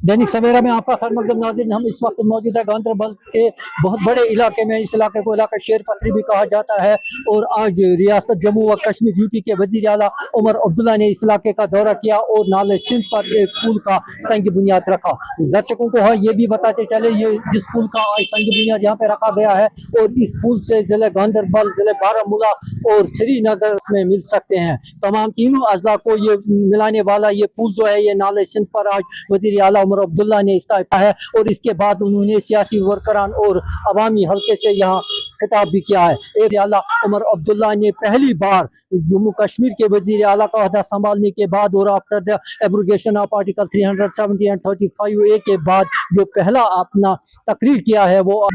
दैनिक सवेरा में आपका खैर मकदम नाज़रीन। हम इस वक्त मौजूद है गांधरबल के बहुत बड़े इलाके में। इस इलाके को इलाका शेर पथरी भी कहा जाता है। और आज रियासत जम्मू व कश्मीर यूटी के वज़ीर आला उमर अब्दुल्ला ने इस इलाके का दौरा किया और नाले सिंध पर एक पुल का संग बुनियाद रखा। दर्शकों को ये भी बताते चले, ये जिस पुल का आज संग बुनियाद यहाँ पे रखा गया है, और इस पुल से जिले गांधरबल, जिले बारामूला और श्रीनगर में मिल सकते हैं। तमाम तीनों अजला को ये मिलाने वाला ये पुल जो है, ये नाले सिंध पर आज वज़ीर आला उमर अब्दुल्ला ने इसका है। और इसके बाद उन्होंने सियासी वर्करान और अवामी हल्के से यहाँ खिताब भी किया है। वज़ीर आला उमर अब्दुल्ला ने पहली बार जम्मू कश्मीर के वज़ीर आला का अहदा संभालने के बाद और after the abrogation of article 370 and 35A के बाद जो पहला अपना तकरीर किया है वो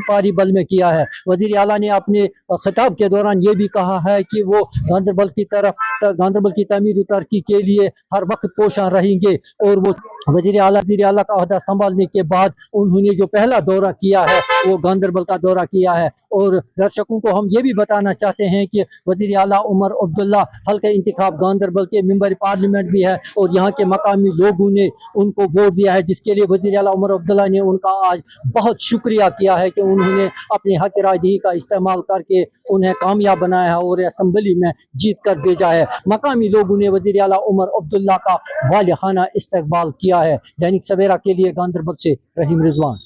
पारी बल में किया है। वज़ीर आला ने अपने खिताब के दौरान ये भी कहा है कि वो गांधरबल की तरफ, गांधरबल की तमीर तरक्की के लिए हर वक्त कोशां रहेंगे। और वो वज़ीर आला का अहदा संभालने के बाद उन्होंने जो पहला दौरा किया है वो गांधरबल का दौरा किया है। और दर्शकों को हम ये भी बताना चाहते हैं कि वज़ीर आला उमर अब्दुल्ला हल्के इंतखाब गांधरबल के मेंबर पार्लियामेंट भी है और यहाँ के मकामी लोगों ने उनको वोट दिया है, जिसके लिए वज़ीर आला उमर अब्दुल्ला ने उनका आज बहुत शुक्रिया किया है कि उन्होंने अपनी हक रायदही का इस्तेमाल करके उन्हें कामयाब बनाया है और असम्बली में जीत कर भेजा है। मकामी लोगों ने वज़ीर आला उमर अब्दुल्ला का वालिहाना इस्तकबाल किया है। दैनिक सवेरा के लिए गांधरबल से रहीम रिजवान।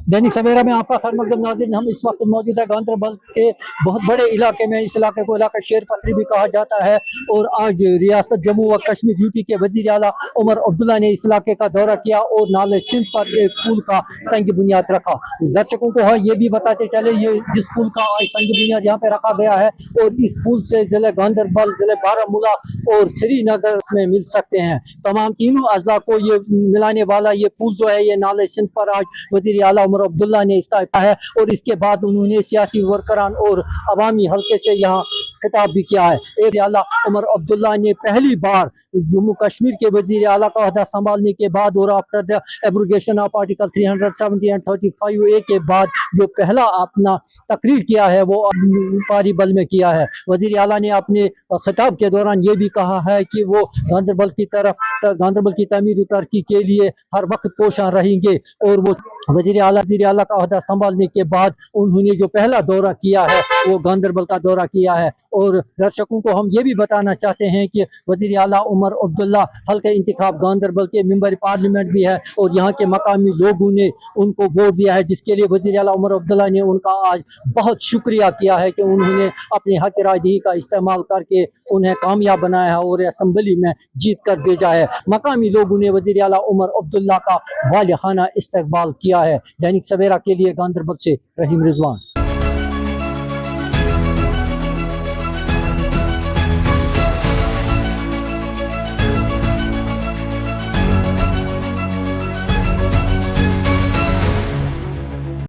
दैनिक सवेरा में आपका खैर मकदम नाज़रीन। हम इस वक्त मौजूद है गांधरबल के बहुत बड़े इलाके में। इस इलाके को इलाका शेर पथरी भी कहा जाता है। और आज रियासत जम्मू व कश्मीर यूटी के वज़ीर आला उमर अब्दुल्ला ने इस इलाके का दौरा किया और नाले सिंध पर एक पुल का संग बुनियाद रखा। दर्शकों को ये भी बताते चले, ये जिस पुल का आज संग बुनियाद यहाँ पे रखा गया है, और इस पुल से जिले गांधरबल, जिले बारामूला और श्रीनगर में मिल सकते हैं। तमाम तीनों अजला को ये मिलाने वाला ये पुल जो है, ये नाले सिंध पर आज वज़ीर आला उमर अब्दुल्ला ने इसका है। और इसके बाद उन्होंने सियासी वर्करान और अवामी हल्के से यहाँ खिताब भी किया है। वज़ीर आला उमर अब्दुल्ला ने पहली बार जम्मू कश्मीर के वज़ीर आला का अहदा संभालने के बाद और after the abrogation of article 370 and 35A के बाद जो पहला अपना तकरीर किया है वो पारी बल में किया है। वज़ीर आला ने अपने खिताब के दौरान ये भी कहा है कि वो गांधरबल की तरफ, गांधरबल की तमीर तरक्की के लिए हर वक्त कोशां रहेंगे। और वो वज़ीर आला का अहदा संभालने के बाद उन्होंने जो पहला दौरा किया है वो गांधरबल का दौरा किया है। और दर्शकों को हम ये भी बताना चाहते हैं कि वज़ीर आला उमर अब्दुल्ला हल्के इंतखाब गांधरबल के मेंबर पार्लियामेंट भी है और यहाँ के मकामी लोगों ने उनको वोट दिया है, जिसके लिए वज़ीर आला उमर अब्दुल्ला ने उनका आज बहुत शुक्रिया किया है कि उन्होंने अपनी हक रायदही का इस्तेमाल करके उन्हें कामयाब बनाया है और असम्बली में जीत कर भेजा है। मकामी लोगों ने वज़ीर आला उमर अब्दुल्ला का वालिहाना इस्तकबाल किया है। दैनिक सवेरा के लिए गांधरबल से रहीम रिजवान।